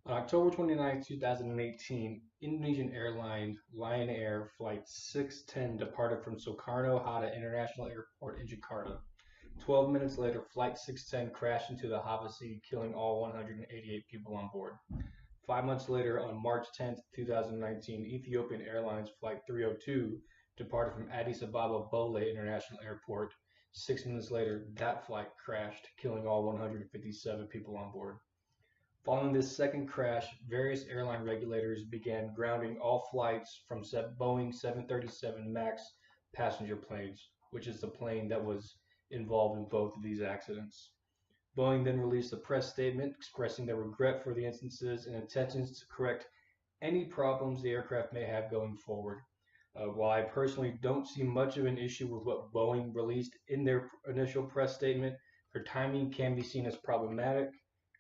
On October 29, 2018, Indonesian airline Lion Air Flight 610 departed from Soekarno-Hatta International Airport in Jakarta. 12 minutes later, Flight 610 crashed into the Java Sea, killing all 188 people on board. 5 months later, on March 10, 2019, Ethiopian Airlines Flight 302 departed from Addis Ababa Bole International Airport. 6 minutes later, that flight crashed, killing all 157 people on board. Following this second crash, various airline regulators began grounding all flights from Boeing 737 MAX passenger planes, which is the plane that was involved in both of these accidents. Boeing then released a press statement expressing their regret for the instances and intentions to correct any problems the aircraft may have going forward. While I personally don't see much of an issue with what Boeing released in their initial press statement, their timing can be seen as problematic,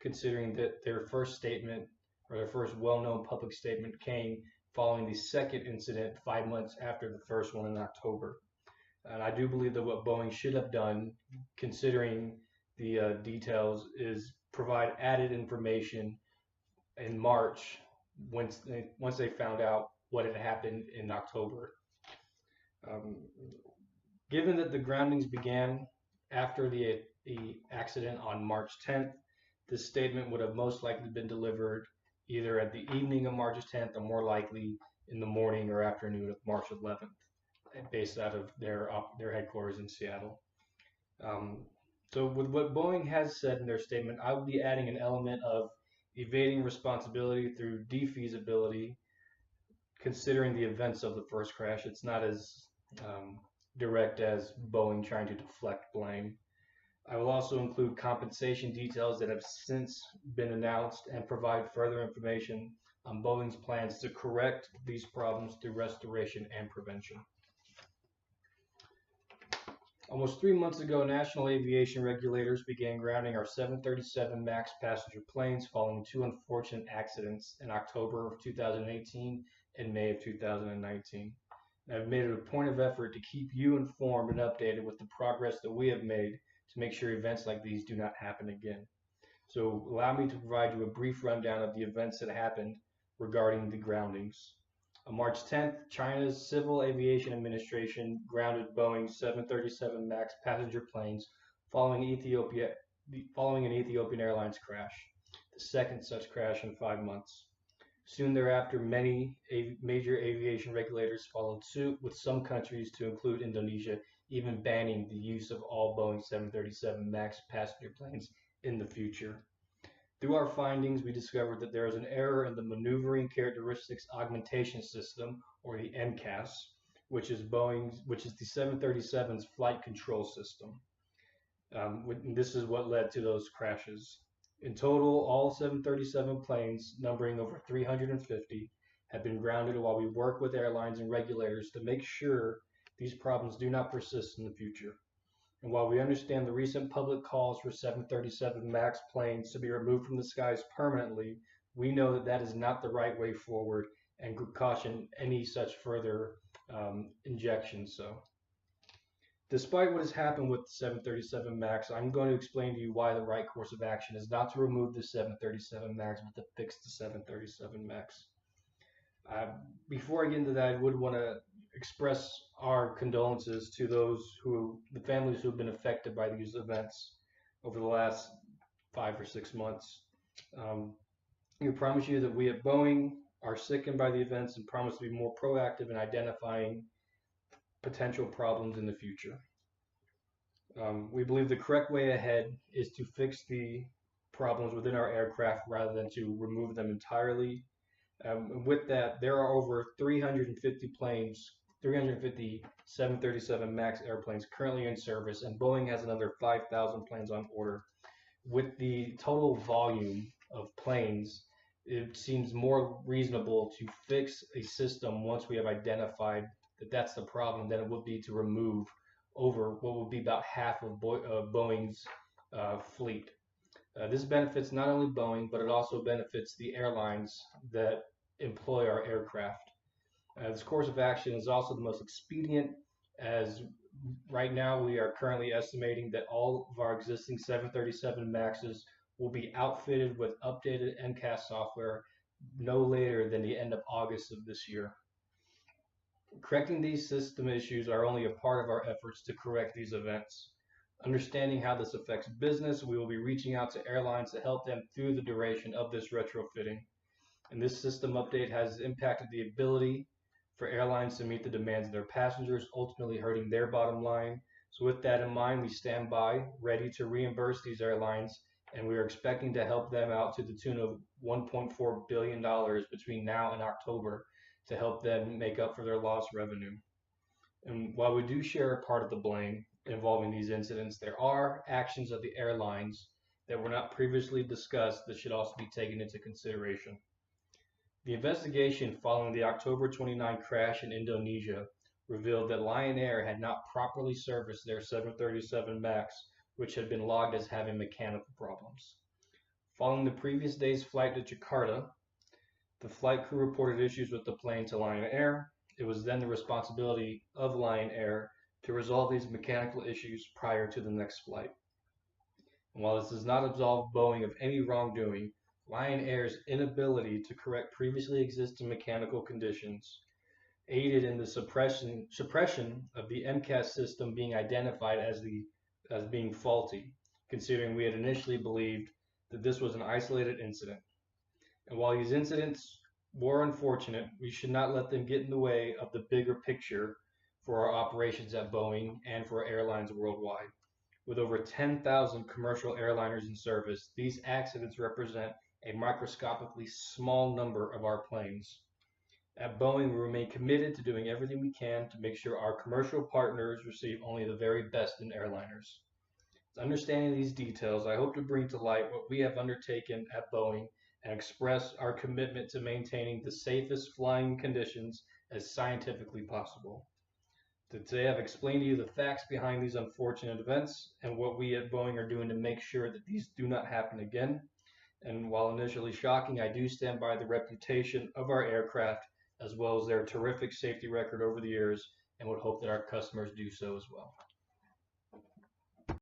considering that their first statement or their first well-known public statement came following the second incident 5 months after the first one in October. And I do believe that what Boeing should have done, considering the details, is provide added information in March once they found out what had happened in October. Um, Given that the groundings began after the accident on March 10th, this statement would have most likely been delivered either at the evening of March 10th or more likely in the morning or afternoon of March 11th, based out of their headquarters in Seattle. Um, so, with what Boeing has said in their statement, I would be adding an element of evading responsibility through defeasibility, considering the events of the first crash. It's not as um, direct as Boeing trying to deflect blame. I will also include compensation details that have since been announced and provide further information on Boeing's plans to correct these problems through restoration and prevention. Almost 3 months ago, national aviation regulators began grounding our 737 MAX passenger planes following two unfortunate accidents in October of 2018 and May of 2019. I've made it a point of effort to keep you informed and updated with the progress that we have made to make sure events like these do not happen again. So allow me to provide you a brief rundown of the events that happened regarding the groundings. On March 10th, China's Civil Aviation Administration grounded Boeing's 737 MAX passenger planes following an Ethiopian Airlines crash, the second such crash in 5 months. Soon thereafter, many major aviation regulators followed suit, with some countries, to include Indonesia, even banning the use of all Boeing 737 MAX passenger planes in the future. Through our findings, we discovered that there is an error in the Maneuvering Characteristics Augmentation System, or the MCAS, which is the 737's flight control system. This is what led to those crashes. In total, all 737 planes, numbering over 350, have been grounded while we work with airlines and regulators to make sure these problems do not persist in the future. And while we understand the recent public calls for 737 MAX planes to be removed from the skies permanently, we know that that is not the right way forward and caution any such further injections. So, despite what has happened with the 737 MAX, I'm going to explain to you why the right course of action is not to remove the 737 MAX, but to fix the 737 MAX. Uh, Before I get into that, I would want to express our condolences to the families who have been affected by these events over the last 5 or 6 months. Um, we promise you that we at Boeing are sickened by the events and promise to be more proactive in identifying potential problems in the future. We believe the correct way ahead is to fix the problems within our aircraft rather than to remove them entirely. With that, there are over 350 planes, 350 737 MAX airplanes currently in service, and Boeing has another 5,000 planes on order. With the total volume of planes, it seems more reasonable to fix a system once we have identified that that's the problem than it would be to remove over what would be about half of Boeing's fleet. This benefits not only Boeing, but it also benefits the airlines that employ our aircraft. This course of action is also the most expedient, as right now we are currently estimating that all of our existing 737 MAXs will be outfitted with updated MCAS software no later than the end of August of this year. Correcting these system issues are only a part of our efforts to correct these events. Understanding how this affects business, we will be reaching out to airlines to help them through the duration of this retrofitting. And this system update has impacted the ability for airlines to meet the demands of their passengers, ultimately hurting their bottom line. So with that in mind, we stand by, ready to reimburse these airlines, and we are expecting to help them out to the tune of $1.4 billion between now and October to help them make up for their lost revenue. And while we do share a part of the blame involving these incidents, there are actions of the airlines that were not previously discussed that should also be taken into consideration. The investigation following the October 29 crash in Indonesia revealed that Lion Air had not properly serviced their 737 MAX, which had been logged as having mechanical problems. Following the previous day's flight to Jakarta, the flight crew reported issues with the plane to Lion Air. It was then the responsibility of Lion Air to resolve these mechanical issues prior to the next flight. And while this does not absolve Boeing of any wrongdoing, Lion Air's inability to correct previously existing mechanical conditions aided in the suppression of the MCAS system being identified as being faulty, considering we had initially believed that this was an isolated incident. And while these incidents were unfortunate, we should not let them get in the way of the bigger picture for our operations at Boeing and for airlines worldwide. With over 10,000 commercial airliners in service, these accidents represent a microscopically small number of our planes. At Boeing, we remain committed to doing everything we can to make sure our commercial partners receive only the very best in airliners. Understanding these details, I hope to bring to light what we have undertaken at Boeing and express our commitment to maintaining the safest flying conditions as scientifically possible. Today, I've explained to you the facts behind these unfortunate events and what we at Boeing are doing to make sure that these do not happen again. And while initially shocking, I do stand by the reputation of our aircraft as well as their terrific safety record over the years and would hope that our customers do so as well.